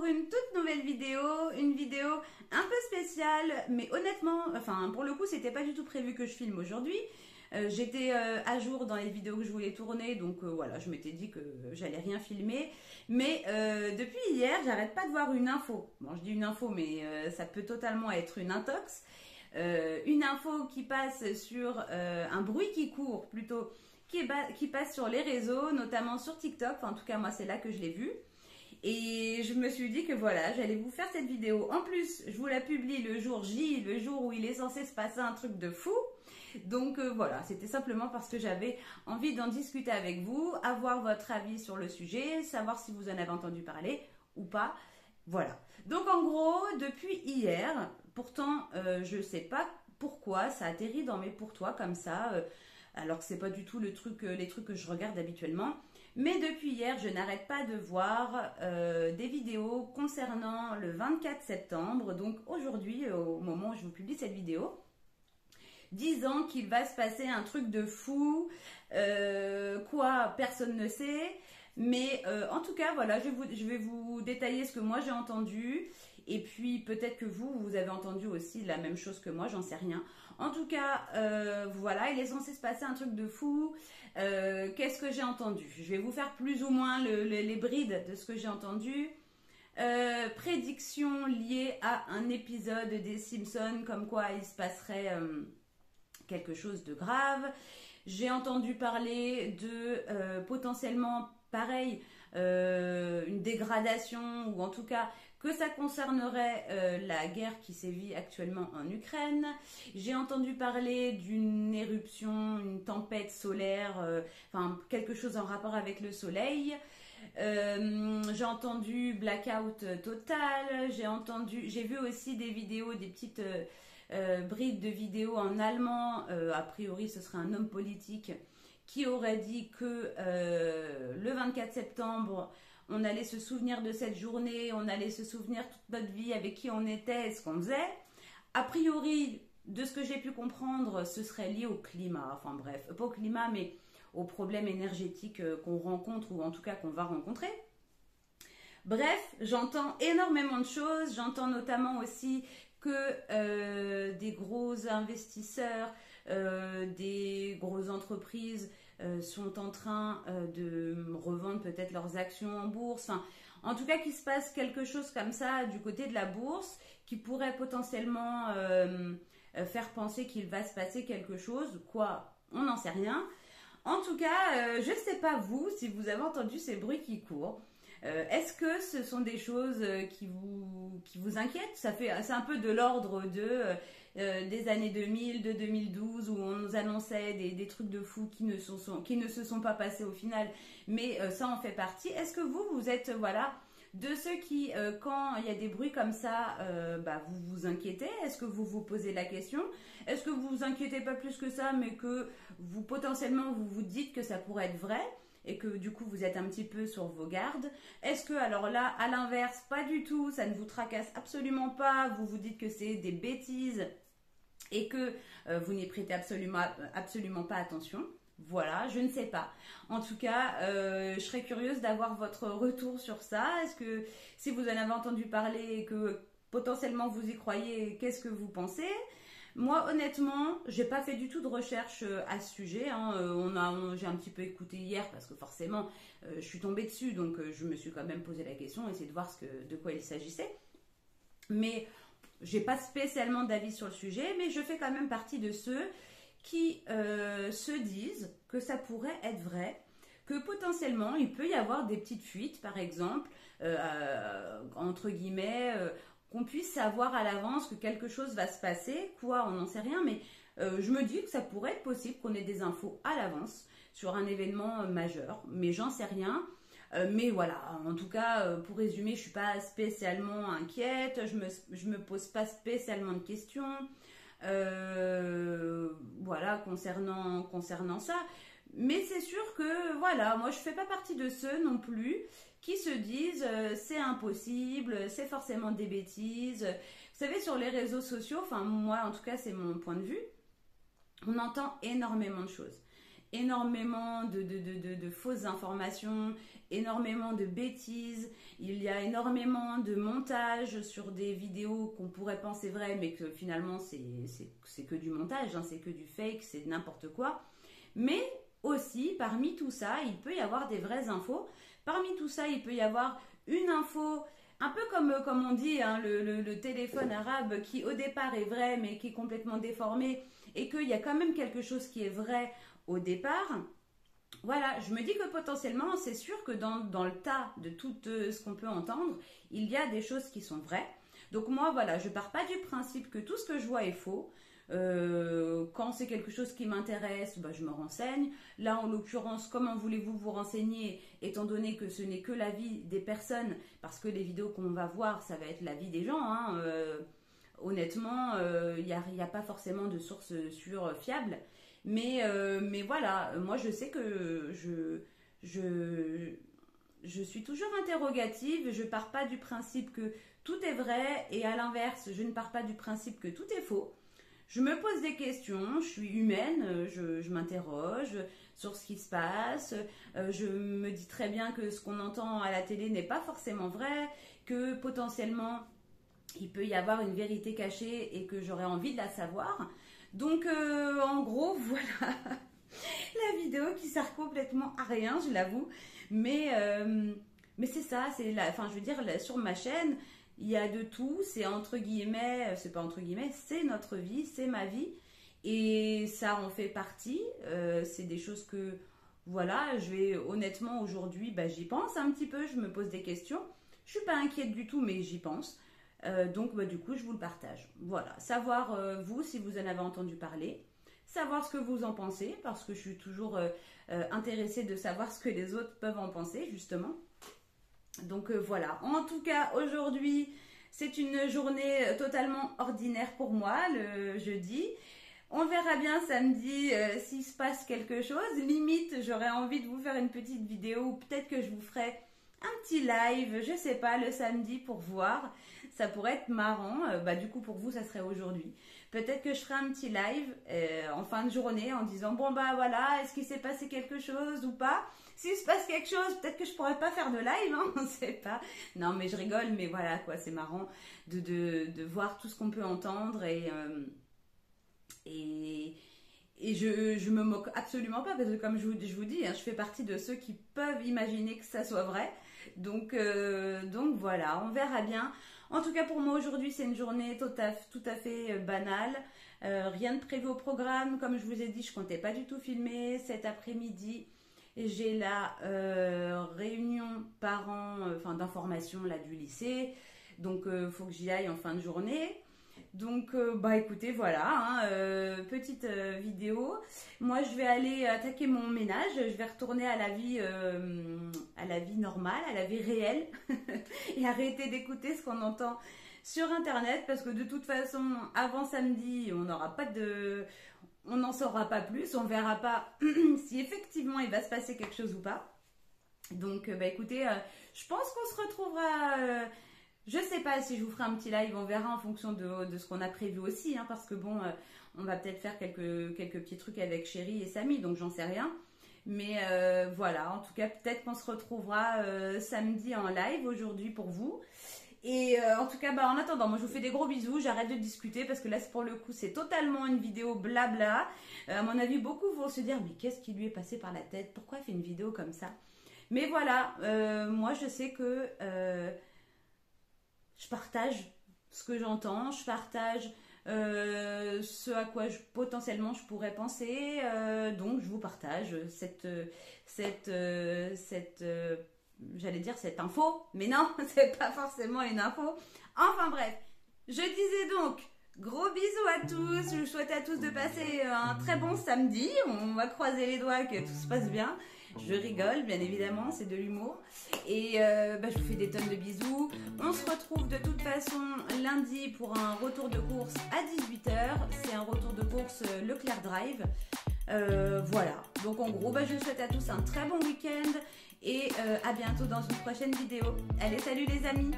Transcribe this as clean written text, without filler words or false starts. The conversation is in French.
une toute nouvelle vidéo, une vidéo un peu spéciale, mais honnêtement, enfin pour le coup c'était pas du tout prévu que je filme aujourd'hui. J'étais à jour dans les vidéos que je voulais tourner, donc voilà, je m'étais dit que j'allais rien filmer. Mais depuis hier, j'arrête pas de voir une info. Bon, je dis une info, mais ça peut totalement être une intox. Une info qui passe sur un bruit qui court plutôt, qui passe sur les réseaux, notamment sur TikTok. Enfin, en tout cas, moi, c'est là que je l'ai vu. Et je me suis dit que voilà, j'allais vous faire cette vidéo. En plus, je vous la publie le jour J, le jour où il est censé se passer un truc de fou. Donc voilà, c'était simplement parce que j'avais envie d'en discuter avec vous, avoir votre avis sur le sujet, savoir si vous en avez entendu parler ou pas. Voilà. Donc en gros, depuis hier, pourtant je ne sais pas pourquoi ça atterrit dans mes pour toi comme ça, alors que c'est pas du tout les trucs que je regarde habituellement. Mais depuis hier, je n'arrête pas de voir des vidéos concernant le 24 septembre, donc aujourd'hui, au moment où je vous publie cette vidéo, disant qu'il va se passer un truc de fou, quoi, personne ne sait. Mais en tout cas, voilà, je vais vous détailler ce que moi j'ai entendu. Et puis peut-être que vous avez entendu aussi la même chose que moi, j'en sais rien. En tout cas, voilà, il est censé se passer un truc de fou. Qu'est-ce que j'ai entendu? Je vais vous faire plus ou moins les brides de ce que j'ai entendu. Prédiction liée à un épisode des Simpsons, comme quoi il se passerait quelque chose de grave. J'ai entendu parler de potentiellement, pareil, une dégradation, ou en tout cas que ça concernerait la guerre qui sévit actuellement en Ukraine. J'ai entendu parler d'une éruption, une tempête solaire, enfin quelque chose en rapport avec le soleil. J'ai entendu blackout total. J'ai vu aussi des vidéos, des petites brides de vidéos en allemand. A priori, ce serait un homme politique qui aurait dit que le 24 septembre, on allait se souvenir de cette journée, on allait se souvenir toute notre vie avec qui on était et ce qu'on faisait. A priori, de ce que j'ai pu comprendre, ce serait lié au climat. Enfin bref, pas au climat, mais aux problèmes énergétiques qu'on rencontre, ou en tout cas qu'on va rencontrer. Bref, j'entends énormément de choses. J'entends notamment aussi que des gros investisseurs, des grosses entreprises sont en train de revendre peut-être leurs actions en bourse. Enfin, en tout cas, qu'il se passe quelque chose comme ça du côté de la bourse qui pourrait potentiellement faire penser qu'il va se passer quelque chose. Quoi, on n'en sait rien. En tout cas, je ne sais pas vous, si vous avez entendu ces bruits qui courent. Est-ce que ce sont des choses qui vous inquiètent? C'est un peu de l'ordre des années 2000, de 2012, où on nous annonçait des trucs de fous qui ne se sont pas passés au final, mais ça en fait partie. Est-ce que vous êtes voilà, de ceux qui, quand il y a des bruits comme ça, vous vous inquiétez? Est-ce que vous vous posez la question? Est-ce que vous vous inquiétez pas plus que ça, mais que potentiellement vous vous dites que ça pourrait être vrai? Et que du coup vous êtes un petit peu sur vos gardes? Est-ce que alors là, à l'inverse, pas du tout, ça ne vous tracasse absolument pas, vous vous dites que c'est des bêtises et que vous n'y prêtez absolument pas attention? Voilà, je ne sais pas. En tout cas, je serais curieuse d'avoir votre retour sur ça. Est-ce que si vous en avez entendu parler et que potentiellement vous y croyez, qu'est-ce que vous pensez? Moi, honnêtement, j'ai pas fait du tout de recherche à ce sujet. J'ai un petit peu écouté hier parce que forcément, je suis tombée dessus, donc je me suis quand même posé la question, essayer de voir de quoi il s'agissait. Mais j'ai pas spécialement d'avis sur le sujet, mais je fais quand même partie de ceux qui se disent que ça pourrait être vrai, que potentiellement il peut y avoir des petites fuites, par exemple, entre guillemets, qu'on puisse savoir à l'avance que quelque chose va se passer, quoi, on n'en sait rien, mais je me dis que ça pourrait être possible qu'on ait des infos à l'avance sur un événement majeur, mais j'en sais rien. Mais voilà, en tout cas, pour résumer, je suis pas spécialement inquiète, je me pose pas spécialement de questions, voilà, concernant ça. Mais c'est sûr que, voilà, moi je fais pas partie de ceux non plus qui se disent c'est impossible, c'est forcément des bêtises. Vous savez, sur les réseaux sociaux, enfin moi en tout cas c'est mon point de vue, on entend énormément de choses. énormément de fausses informations, énormément de bêtises, il y a énormément de montage sur des vidéos qu'on pourrait penser vraies, mais que finalement c'est que du montage, hein, c'est que du fake, c'est n'importe quoi. Mais aussi, parmi tout ça, il peut y avoir des vraies infos. Parmi tout ça, il peut y avoir une info, un peu comme on dit, hein, le téléphone arabe qui au départ est vrai, mais qui est complètement déformé, et qu'il y a quand même quelque chose qui est vrai au départ. Voilà, je me dis que potentiellement, c'est sûr que dans le tas de tout ce qu'on peut entendre, il y a des choses qui sont vraies. Donc moi, voilà, je pars pas du principe que tout ce que je vois est faux. Quand c'est quelque chose qui m'intéresse, bah, je me renseigne. Là, en l'occurrence, comment voulez-vous vous renseigner, étant donné que ce n'est que l'avis des personnes, parce que les vidéos qu'on va voir, ça va être l'avis des gens, hein. Honnêtement, il n'y a pas forcément de source sûre, fiable. Mais voilà, moi je sais que je suis toujours interrogative, je pars pas du principe que tout est vrai, et à l'inverse, je ne pars pas du principe que tout est faux. Je me pose des questions, je suis humaine, je m'interroge sur ce qui se passe, je me dis très bien que ce qu'on entend à la télé n'est pas forcément vrai, que potentiellement il peut y avoir une vérité cachée et que j'aurais envie de la savoir. Donc en gros, voilà la vidéo qui sert complètement à rien, je l'avoue. Mais c'est ça, enfin je veux dire, sur ma chaîne, il y a de tout, c'est entre guillemets, c'est pas entre guillemets, c'est notre vie, c'est ma vie. Et ça en fait partie, c'est des choses que, voilà, honnêtement aujourd'hui, bah, j'y pense un petit peu, je me pose des questions. Je suis pas inquiète du tout, mais j'y pense. Donc bah, du coup je vous le partage. Voilà, savoir vous si vous en avez entendu parler, savoir ce que vous en pensez, parce que je suis toujours intéressée de savoir ce que les autres peuvent en penser justement. Donc voilà, en tout cas aujourd'hui c'est une journée totalement ordinaire pour moi, le jeudi. On verra bien samedi s'il se passe quelque chose. Limite j'aurais envie de vous faire une petite vidéo, ou peut-être que je vous ferai un petit live, je sais pas, le samedi pour voir. Ça pourrait être marrant. Bah, du coup, pour vous, ça serait aujourd'hui. Peut-être que je ferai un petit live en fin de journée en disant, bon, bah voilà, est-ce qu'il s'est passé quelque chose ou pas? S'il se passe quelque chose, peut-être que je pourrais pas faire de live, hein, on sait pas. Non, mais je rigole, mais voilà, quoi, c'est marrant de voir tout ce qu'on peut entendre et je me moque absolument pas, parce que comme je vous dis, hein, je fais partie de ceux qui peuvent imaginer que ça soit vrai. Donc voilà, on verra bien. En tout cas, pour moi, aujourd'hui, c'est une journée tout à fait banale. Rien de prévu au programme. Comme je vous ai dit, je comptais pas du tout filmer. Cet après-midi, j'ai la réunion parents, d'information là, du lycée. Donc, il faut que j'y aille en fin de journée. Donc, bah écoutez, voilà, hein, petite vidéo. Moi, je vais aller attaquer mon ménage. Je vais retourner à la vie normale, à la vie réelle, et arrêter d'écouter ce qu'on entend sur Internet, parce que de toute façon, avant samedi, on n'en saura pas plus. On verra pas si effectivement il va se passer quelque chose ou pas. Donc, bah écoutez, je pense qu'on se retrouvera. Je sais pas si je vous ferai un petit live, on verra en fonction de ce qu'on a prévu aussi, hein, parce que bon, on va peut-être faire quelques petits trucs avec Chérie et Samy, donc j'en sais rien. Mais voilà, en tout cas, peut-être qu'on se retrouvera samedi en live aujourd'hui pour vous. Et en tout cas, bah, en attendant, moi je vous fais des gros bisous, j'arrête de discuter parce que là, pour le coup, c'est totalement une vidéo blabla. À mon avis, beaucoup vont se dire, mais qu'est-ce qui lui est passé par la tête? Pourquoi elle fait une vidéo comme ça? Mais voilà, moi je sais que... je partage ce que j'entends, je partage ce à quoi potentiellement je pourrais penser, donc je vous partage j'allais dire cette info, mais non, c'est pas forcément une info. Enfin bref, je disais donc, gros bisous à tous, je vous souhaite à tous de passer un très bon samedi, on va croiser les doigts que tout se passe bien. Je rigole, bien évidemment, c'est de l'humour. Et je vous fais des tonnes de bisous. On se retrouve de toute façon lundi pour un retour de course à 18h. C'est un retour de course Leclerc Drive. Voilà. Donc en gros, je vous souhaite à tous un très bon week-end. Et à bientôt dans une prochaine vidéo. Allez, salut les amis!